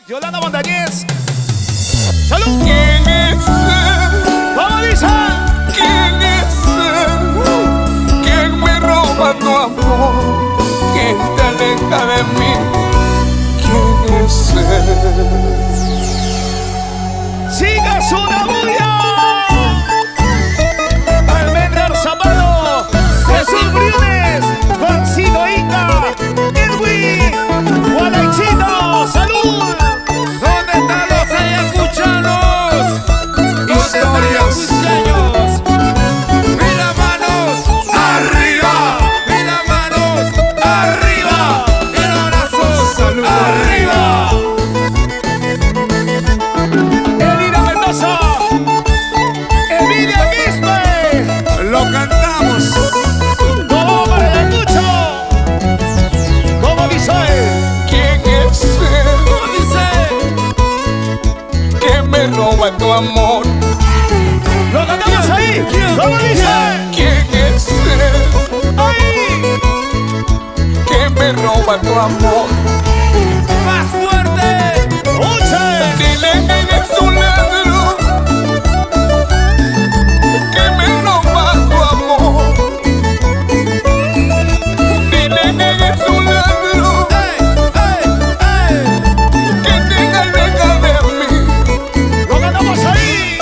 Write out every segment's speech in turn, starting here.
Yolanda Montañez. ¡Salud! ¿Quién es él? ¿Cómo dice? ¿Quién es él? ¿Quién me roba tu amor? ¿Quién te aleja de mí? ¿Quién es él? ¡Sigas una bulla! Almendra Zapalo, Jesús Briones, Juancito Inca, Edwin, Guadaichito, ¡salud! ¿Dónde están los ayacuchanos? Historias. Cusqueños. ¡Y las manos arriba! ¡Y las manos arriba! ¡Y los brazos Salud. arriba! Elina Mendoza, Emilia Quispe, Lo cantamos. todo para el escucho. ¿Cómo dice? ¿Quién es él? ¿Cómo dice? ¿Quién me roba tu amor? ¡Lo cantamos ahí! ¿Cómo dice? ¿Quién es él? ¡Ahí! ¿Quién me roba tu amor? ¡Más fuerte! ¡Uche! Dile que es un ladrón que me roba tu amor. Dile que es un ladrón que te aleja de mí. ¡Lo cantamos ahí!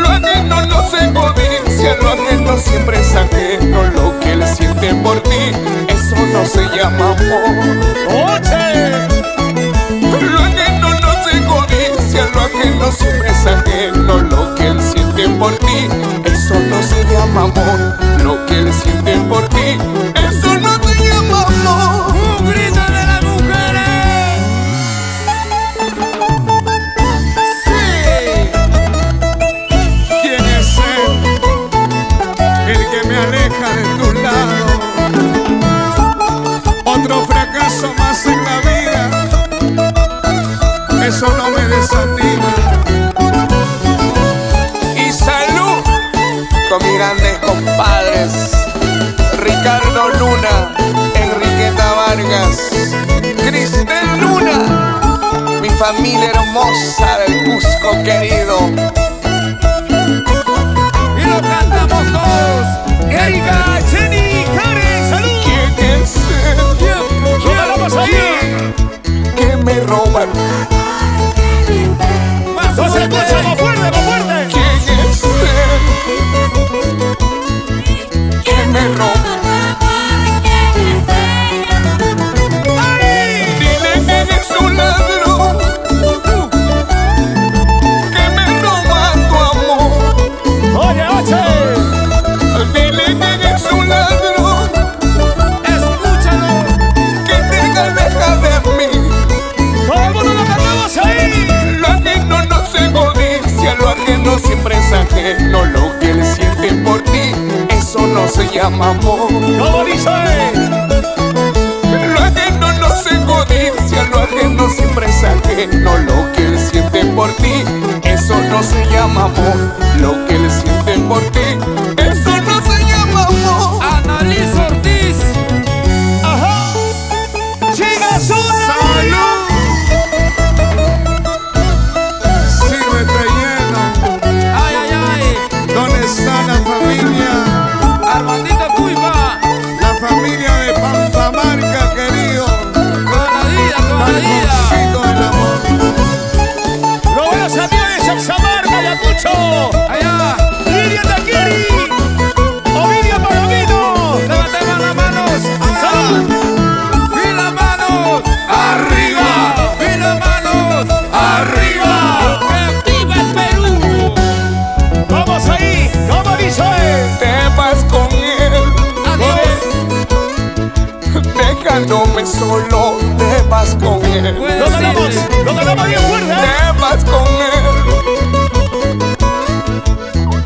Lo ajeno no se codicia, lo ajeno siempre es ajeno. Lo que él siente por ti, eso no se llama amor. ¡Uche! Lo ajeno no se codicia, lo ajeno siempre es ajeno. Lo que él siente por ti, eso no se llama amor. Lo que él siente por ti, eso no se llama amor. ¡Un grito de las mujeres! ¡Sí! ¿Quién es él? El que me aleja de tu lado. Otro fracaso más en la vida, eso no me desanima. Y salud con mis grandes compadres, Ricardo Luna, Enriqueta Vargas, Cristel Luna, mi familia hermosa del Cusco querido. Y lo cantamos todos. ¡Erika, Jenny, Karen, salud! ¿Quién es él? ¡Lo cantamos ahí! Que me roba. ¡Más ¡No se escucha! ¡Más fuerte! fuerte, más fuerte! ¿Quién es él? Que me roba. ¡Ay! Dile que es un ladrón que me roba tu amor. ¡Oye, oye! Dile que es un ladrón ¡Escúchalo! que te aleja de mí. ¡Todo el mundo lo cantamos ahí! Lo ajeno no se codicia, lo ajeno siempre es ajeno. Lo que él siente por ti, eso no se llama amor. ¿Cómo dice? Lo ajeno no se codicia, lo ajeno siempre es ajeno. Lo que él siente por ti, eso no se llama amor. Lo que él siente por ti, eso no se llama amor. Annalise Ortiz. ¡Ajá! ¡Sigas una bulla! Sírvete lleno. ¡Ay, ay, ay! ¿Dónde está la familia? Armandito Cuiva. La familia de Pampamarca, querido. Toda la vida. Balconcito del amor. ¡Los buenos amigos de Saxamarca, Ayacucho! Allá. ¡Lilian Taqueri! ¡Ovidio Palomino! Levantemos las manos. ¡Salud! ¡Y las manos arriba! ¡Y las manos arriba! ¡Que viva el Perú! ¡Vamos ahí! ¿Cómo dice? Te vas con él, ¡Adiós! dejándome solo. Te vas con él, Pues ¡Lo sí, cantamos! sí. ¡Lo cantamos bien fuerte! te vas con él.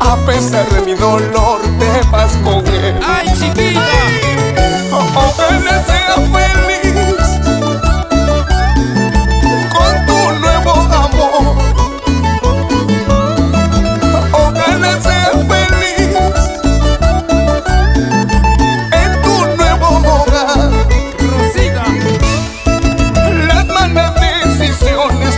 A pesar de mi dolor, te vas con él. ¡Ay, chiquita! Ojalá sea feliz con tu nuevo amor. Ojalá sea feliz en tu nuevo hogar. Rosita. Las malas decisiones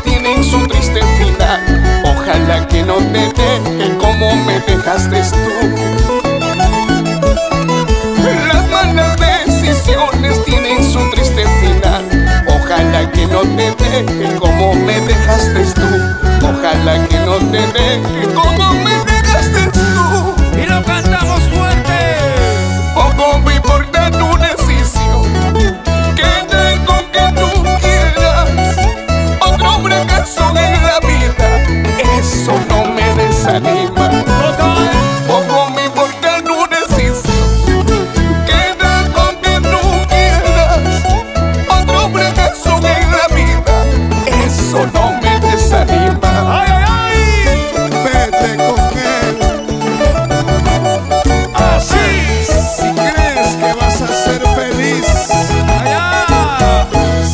no te deje como me dejaste tú. Ojalá que no te deje como me dejaste tú. Y lo cantamos fuerte. Poco me importa tu decisión, quédate con que tú quieras. Otro fracaso en la vida, eso no me desanima. Poco me importa tu decisión, quédate con que tú quieras. Otro fracaso en la vida, eso no me desanima. ¡Ay, ay, ay! Vete con él. Así. Si crees que vas a ser feliz, Allá.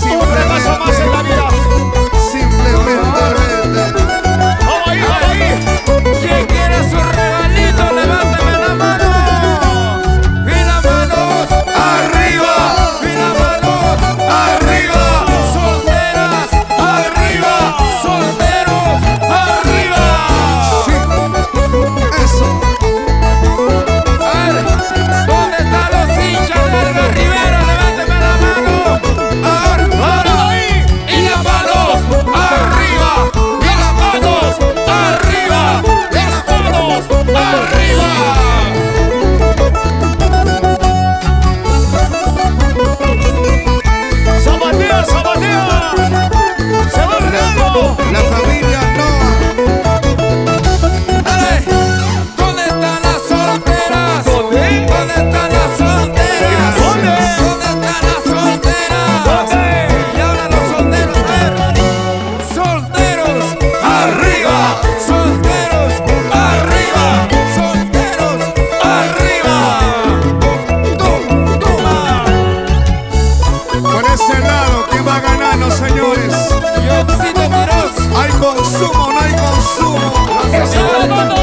Un regazo más en la vida. simplemente vete. ¡Vamos ahí, vamos ahí! Quien quiera su regalito, levántame la mano. Y las manos arriba. Y las manos arriba. Solteras arriba. Solteros arriba. Sí, eso. A ver, ¿dónde están los hinchas de Edgar Rivera? Levántame la mano. Ahora, ahí. Y las manos arriba. Y las manos arriba. Y las manos arriba. ¡Zapatea, zapatea! ¡Se va el regalo! La familia Dale. ¿Dónde están las solteras? ¿Dónde? ¿Dónde están las solteras? ¿Dónde? ¿Dónde están las solteras? ¿Dónde? Y ahora los solteros, a ver. Solteros arriba. Solteros arriba. Solteros arriba. Toma. por ese lado, ¿quién va a ganar, los señores? Yoxito Quiroz. ¿Hay consumo o no hay consumo? ¡Esa es la mano!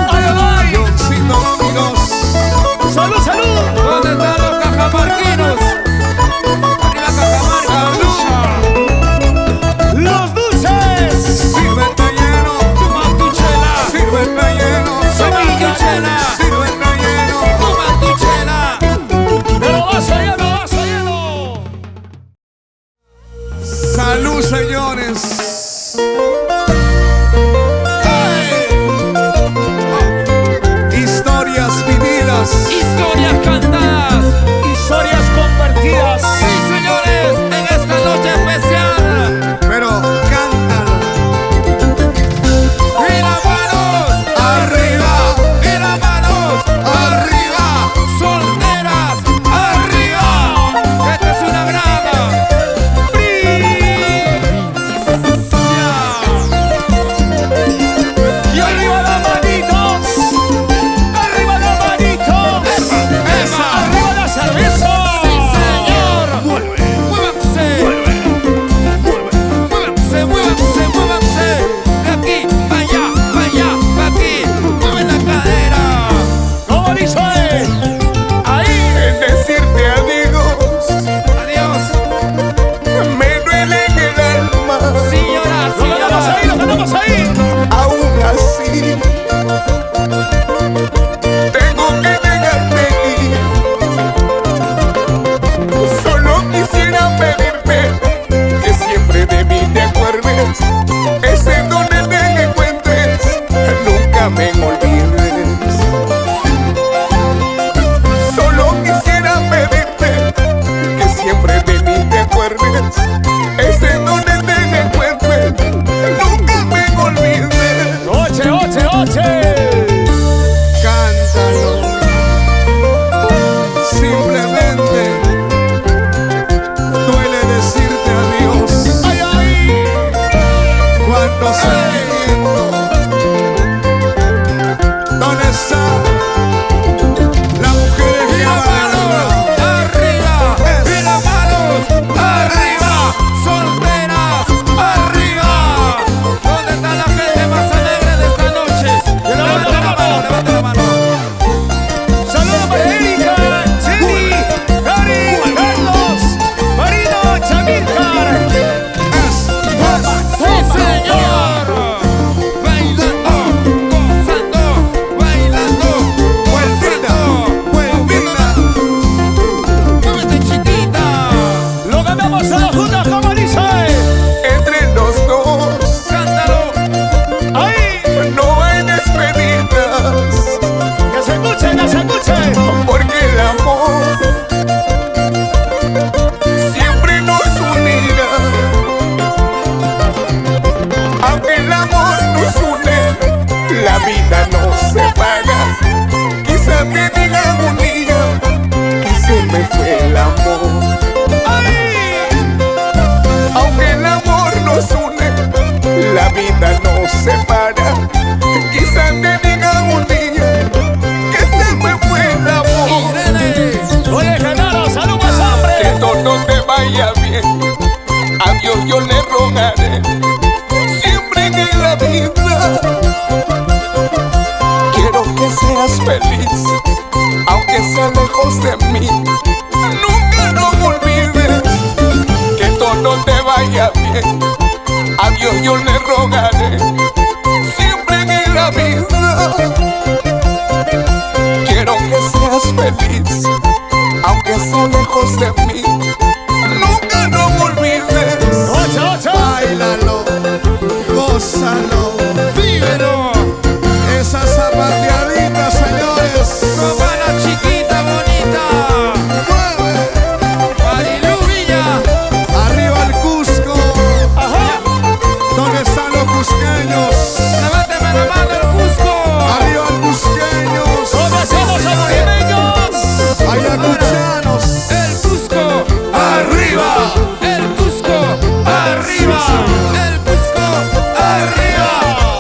¡Ay, ay, ay! Yoncito Quiroz. ¡Salud, salud! ¿Dónde están los cajamarquinos? Arriba Cajamarca. ¡Los dulces! Sírvete lleno, Toma tu chela. sírvete lleno, Toma tu chela. sírvete lleno. Toma tu chela. ¡Pero vaso lleno, vaso lleno! Salud, señores. Historias vividas. Historias cantadas. Historias compartidas. Sí, señores, en esta noche especial. Pero cántalo. Y las manos arriba. Y las manos arriba. Solteras arriba. Esta es una grada. ¡Y arriba las manitos! ¡Arriba las manitos! ¡Esa! ¡Arriba la cerveza! ¡Sí, señor! ¡Muévanse! ¡Muévanse, muévanse, muévanse! De aquí, para allá, para allá, para aquí. ¡Mueven la cadera! ¿Cómo dice? ¡Ahí! El decirte adiós ¡Adiós! me duele en el alma. ¡Señora, ¡Lo cantamos ahí, señora! lo cantamos ahí! Aún así tengo que dejarte ir. Solo quisiera pedirte que siempre de mí te acuerdes. Es en donde te encuentres, nunca me olvides. Solo quisiera pedirte que siempre de mí te acuerdes. Es en donde te encuentres, nunca me olvides. ¡Oche, oche, oche! Cántalo. Simplemente duele decirte adiós. ¡Ay, ay! Cuánto sentimiento. ¿Dónde está la mujer ¡Y que las manos arriba! ¡Y las manos arriba! ¡Solteras arriba! ¿Dónde está la gente más alegre de esta noche? ¡Levanta la mano, levanta la mano! ¡Saludos para Erika, Jenny, Gary, Carlos, Marino, Chamilcar! ¡Sí, señor! separa. Quizás te digan un día que se me fue el amor. Oye, Genaro, salud más hambre. Que todo te vaya bien, a Dios yo le rogaré siempre en la vida. Quiero que seas feliz, aunque sea lejos de mí. Nunca no me olvides, que todo te vaya bien, a Dios yo le rogaré siempre en la vida. Quiero que seas feliz, aunque sea lejos de mí. Nunca no me olvides. Ocho, ocho. Báilalo, gózalo. ¡Vívelo! Esa zapateadita, señores. Como la chiquita bonita. Mueve. Marilu Villa. Arriba el Cusco. Ajá. ¿Dónde están los cusqueños? Levánteme la mano el Cusco. Arriba el cusqueños. ¿Dónde somos amorimeños? Ayacuchanos. El Cusco. Arriba. El Cusco. Arriba. El Cusco. Arriba.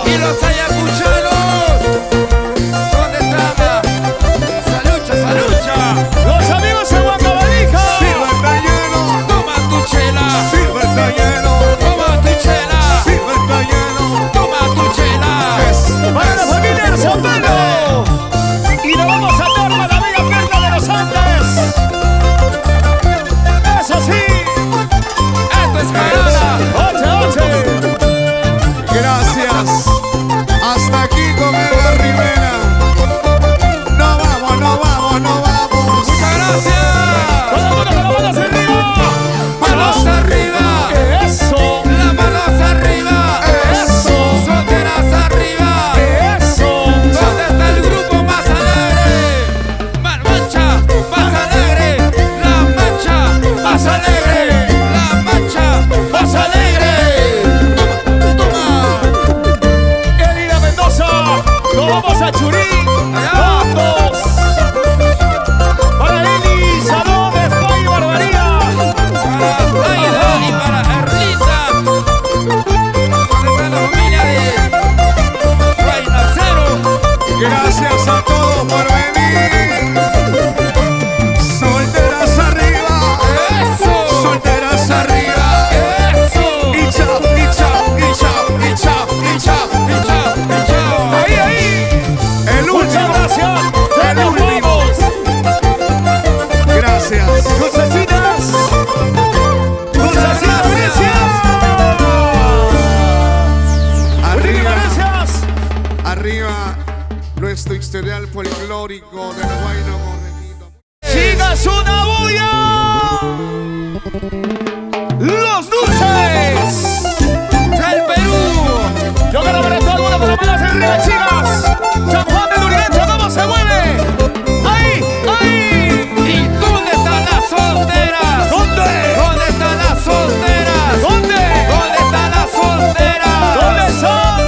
Y los ayacuchanos. ¿Dónde están? Salucha, salucha. Los amigos de Huancavelica. Sirve el relleno. Toma tu chela. Sirve el relleno. Toma tu chela. Sirve el relleno. Toma tu chela. Para la familia del Sombrero. Y nos vamos a Norma, la bella perla de los Andes. Eso sí. Esto es Canadá. Oche, oche. Gracias. Hasta aquí con Edgar Rivera. No vamos, no vamos, no vamos. Muchas gracias. Todo el mundo con las manos arriba. Manos arriba. Eso. Las manos arriba. Eso. Solteras arriba. Eso. ¿Dónde está el grupo más alegre? Mancha más alegre. La mancha más alegre. La mancha más alegre. Toma, toma. Elida Mendoza. Nos vamos a Churí. Allá. Vamos. Para Eli, Salón, Spa y Barbaría. Para Aida y para Erlinda. ¿Dónde está la familia de Reina Cero? Gracias a todos por venir. Solteras arriba. ¡Eso! Solteras arriba. ¡Eso! Y chao, y chao, y chao, y chao, y chao. ¡Y chao! ¡Y chao! Ahí, ahí. El Muchas último. gracias. El Nos último. vamos. Gracias. Lucecitas. Lucecitas, gracias. Arriba, Gracias. arriba. Nuestro historial folclórico del Guayno Morrenito. ¡Sigas una bulla! ¡Los dulces! ¡El Perú! Yo quiero ver a todo el mundo con las manos arriba, chicas. San Juan de Lurigancho, ¿cómo se mueve? ¡Ahí! ¡Ahí! ¿Y dónde están las solteras? ¿Dónde? ¿Dónde están las solteras? ¿Dónde? ¿Dónde están las solteras? ¿Dónde son?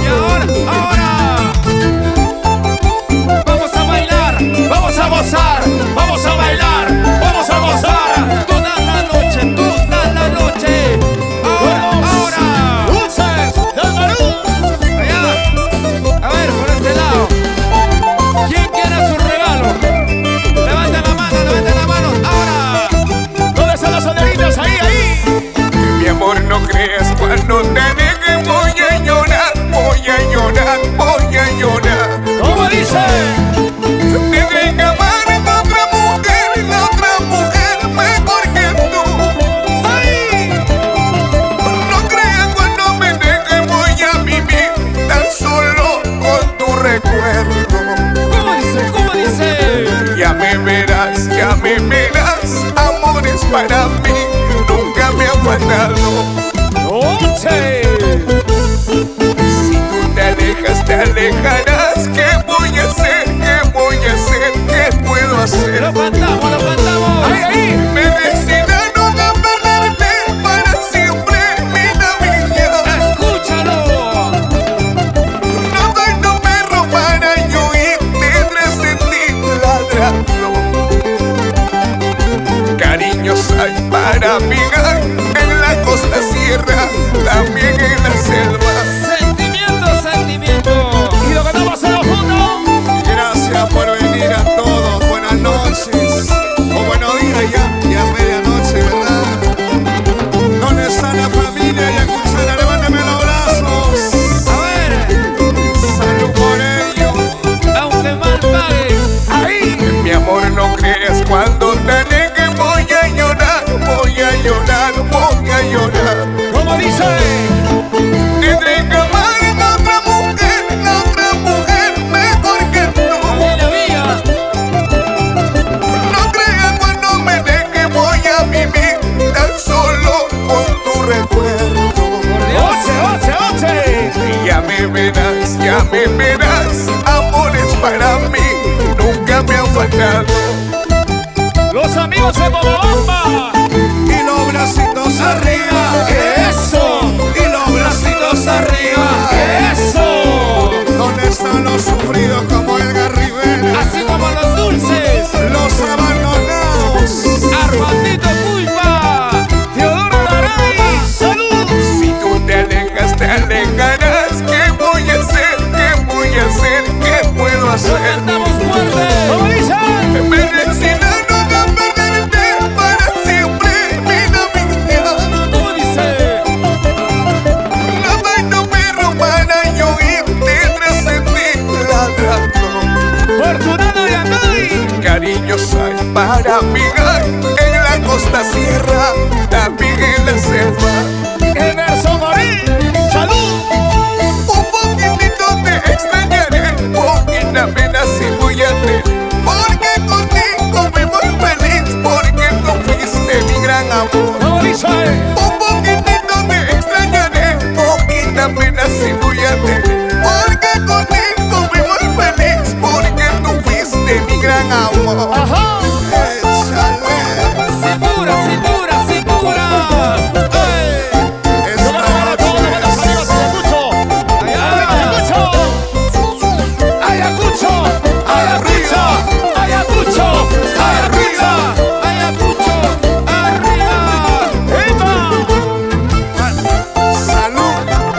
Y ahora, vamos a bailar, vamos a gozar, vamos a bailar, vamos a gozar toda la noche, toda la noche. Ahora, ¡Dulces del Perú! allá, a ver, por este lado. ¿Quién quiere su regalo? Levanten la mano, ahora. ¿Dónde están las solteritas? Ahí, ahí. Mi amor, no creas cuando te deje voy a llorar, voy a llorar, voy a llorar. ¿Cómo dice? Tendré que amar a otra mujer mejor que tú. ¡Ahí! No creas cuando me deje voy a vivir tan solo con tu recuerdo. ¿Cómo dice? Ya me verás, amores para mí nunca me han faltado. ¡Dulce! Si tú te alejarás, ¿qué voy a hacer? ¿Qué voy a hacer? ¿Qué puedo hacer? Lo cantamos, lo cantamos. ¡Ahí, ahí! Me decidieron a perderte para siempre, mi vida. Escúchalo. No soy tu perro para yo irte tras de ti ladrando. Cariños hay para amigar en la costa sierra, también en la selva. Sentimiento. recuerdo. ¡Oche, oche, oche! Y ya me verás, amores para mí nunca me han faltado. Los amigos de Bobobamba. Y los bracitos arriba. Eso. Y los bracitos arriba. Eso. ¿Dónde están los sufridos como Edgar Rivera? Así como los dulces. Los abandonados. Armandito Pulpa. Teodoro Garay. ¡Salud! Si tú te alejarás. ¿Qué voy a hacer? ¿Qué voy a hacer? ¿Qué puedo Lo hacer? cantamos fuerte. ¿Cómo dice? Me resignaron a perderte para siempre, vida mía. ¿Cómo dice? La mano me romana yo irte tras de ti ladrando. Fortunado de Anay. Cariños hay para amigar en la costa sierra, también en la selva. Emerson Morín. ¡Salud! Un poquitito te extrañaré, poquita pena si voy a tener, porque contigo me voy feliz, porque tú fuiste mi gran amor. ¿Cómo dice? Un poquitito te extrañaré, poquita pena si voy a tener, porque contigo me voy feliz, porque tú fuiste mi gran amor. Ajá. Échale. Cintura, cintura, cintura. ¡Ey! Yo me lo voy a todos los buenos amigos de Ayacucho. Allá. Ayacucho. Arriba. Ayacucho. Arriba. Ayacucho. Arriba. ¡Epa! Salud.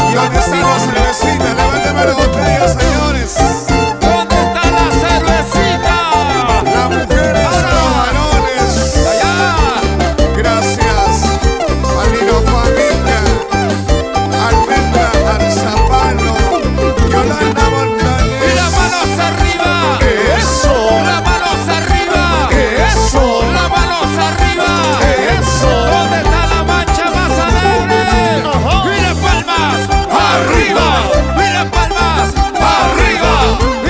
¿Y dónde están las cervecitas? Levánteme la botella, señores. ¿Dónde está la cervecita? Las mujeres, los varones. Allá. Gracias. Al Nino Familia. Almendra Arzapalo. Yolanda Y Montañez. las manos arriba. ¡Eso! Las manos arriba. ¡Eso! Las manos arriba. ¡Eso! ¿Dónde está la mancha más alegre? Ajá. Y las palmas arriba. Y las palmas arriba.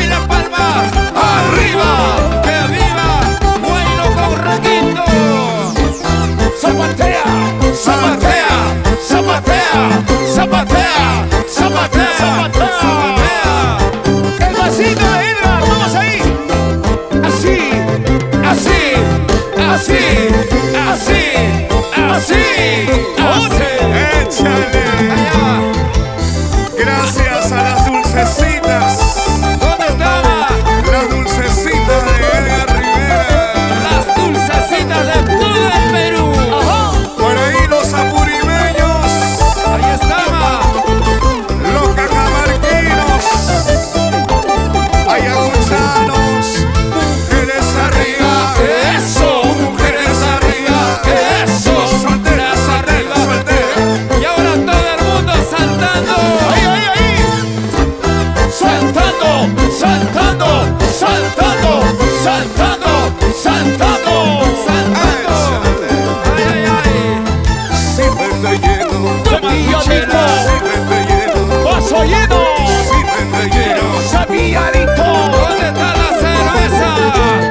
Y las palmas arriba. ¡Que viva Guayno con Requinto! ¡Zapatea! Zapatea, zapatea, zapatea, zapatea, zapatea. ¡El vasito de Edgar! ¡Vamos ahí! Así. Así, así, así, así, así. Échale. Allá, Gracias a las dulcecitas. ¿dónde estaba? Las dulcecitas de Edgar Rivera. Las dulcecitas de todo el Perú. Por ahí los apurimeños. Ahí estaba. Los cajamarquinos. Ayacuchanos. Mujeres arriba. Eso, mujeres arriba. Eso, solteras arriba. Y ahora todo el mundo saltando. ¡Ahí, ahí, ahí! Saltando, saltando, saltando, saltando, saltando, saltando. Ay, ay, ay. Siempre lleno, ¡Cepillo Chela. siempre lleno, ¡Vaso lleno! siempre lleno. ¡Cepilladito! ¿Dónde está la cerveza?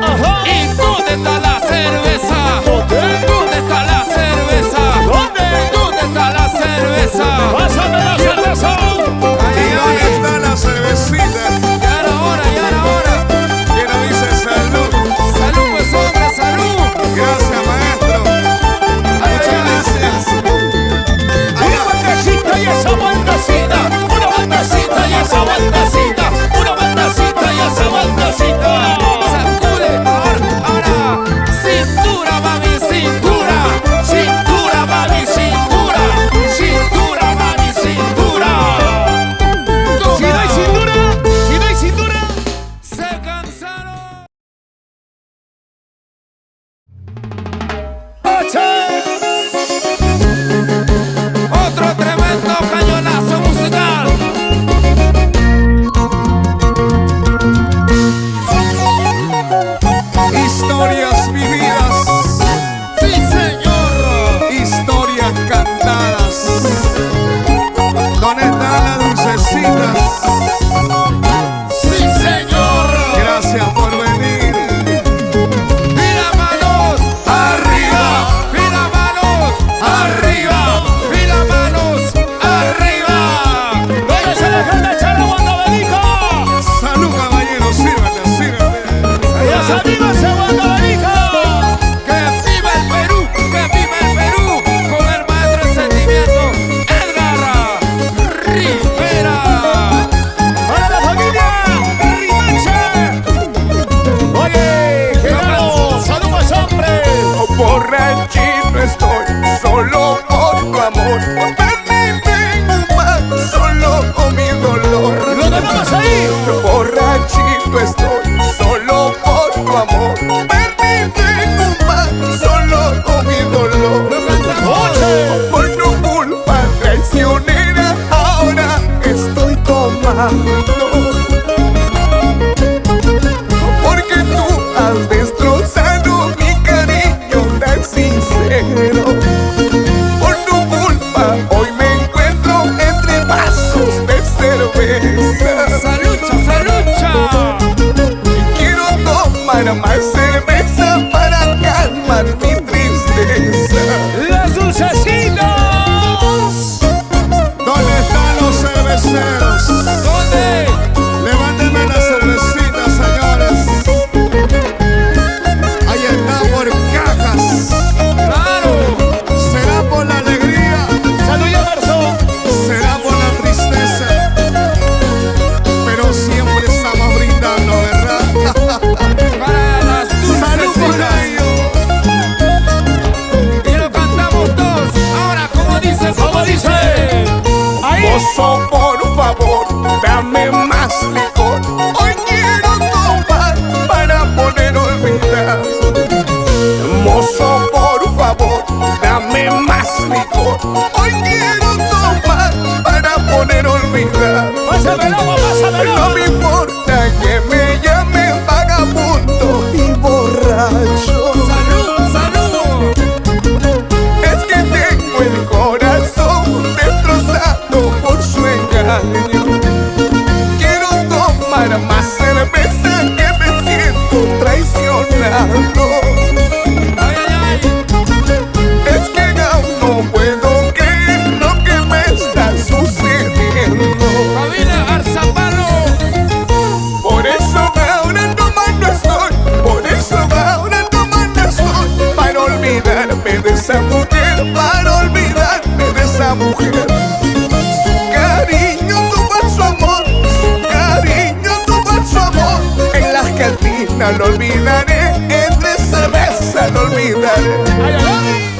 Ajá. ¿Y dónde está la cerveza? ¿Dónde? ¿Dónde está la cerveza? ¿Dónde? ¿Dónde está la cerveza? ¡Pásame la cerveza! Ay, ¿Y ay, dónde ay. está la cervecita? Ya era hora, ya era hora. ¿Quién nos dice salud? Salud, pues hombre, salud. Gracias, maestro. Ay, Muchas ay, ay. gracias. ¡Una vueltecita y esa vueltecita! ¡Una vueltecita y esa vueltecita! ¡Una vueltecita y esa vueltecita! Sacude, ahora, cintura, mami, cintura, cintura, mami, cintura, cintura, mami, cintura. ¡Si no hay cintura! ¡Si no hay cintura! Se cansaron. Otro tremendo cañonazo musical. Historias vividas. Sí, señor. Historias cantadas. ¿Dónde están las dulcecitas? Sí, señor. Gracias por venir. Y las manos arriba. Y las manos arriba. Y las manos Mozo, por favor, dame más licor. Hoy quiero tomar para poder olvidar. Mozo, por favor, dame más licor. Hoy quiero tomar para poder olvidar. Pásame el agua, pásame el No agua. me importa que me llamen vagabundo y borracho. ¡Salud, salud! Es que tengo el corazón destrozado por su engaño. Quiero tomar más cerveza que me siento traicionado. ¡Ay, ay, ay! Es que aún no puedo creer lo que me está sucediendo. ¡Familia Arzapalo! Por eso ahora tomando estoy. Por eso ahora tomando estoy. Para olvidarme de esa mujer. Para olvidarme de esa mujer. Su cariño, tu falso amor. Su cariño, tu falso amor. En las cantinas lo olvidaré. Entre cerveza lo olvidaré. Ay, ay, ay.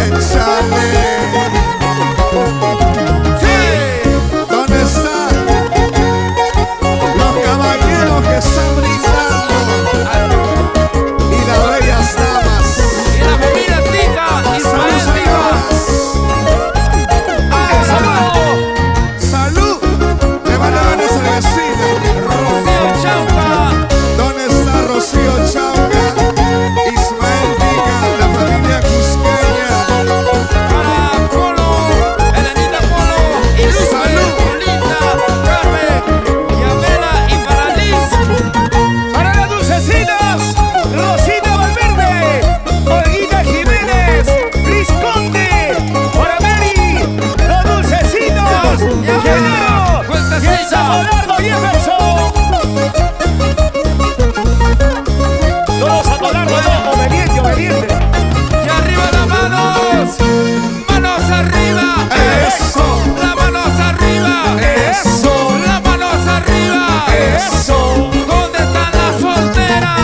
Échale. ¿Dónde están los caballeros que están brindando? Y las bellas damas. ¡Y la familia Tica! ¡Ismael Tica! ¡Salud! ¡Salud! Le van a dar esa vecina. ¡Rocío Chauca! ¿Dónde está Rocío Chauca? Ismael Tica, la familia Cusqueña. Para Polo, Elenita Polo, y Luz Salud. Linda, Carmen, Yamela y para Liz. Para las dulcecitas, Rosita Valverde, Olguita Jiménez, Luis Conde, para Mary, los dulcecitos, Ya, Genaro, vueltecita. y el Sapo Largo Jefferson. No, Sapo Largo, no, obediente, obediente. Y arriba las manos, manos arriba. Eso. Las manos arriba. Eso. Las manos arriba. Eso. ¿Dónde están las solteras?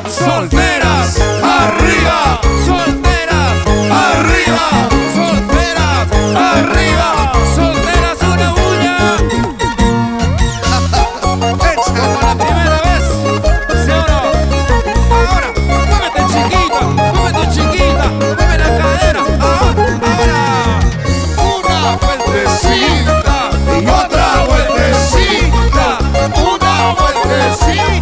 Solteras, arriba. Solteras, arriba. Solteras, arriba. Solteras, una bulla. Como la primera vez, ¿sí o no? Ahora, muévete chiquita, mueve la cadera. Ahora, una vueltecita y otra vueltecita, una vueltecita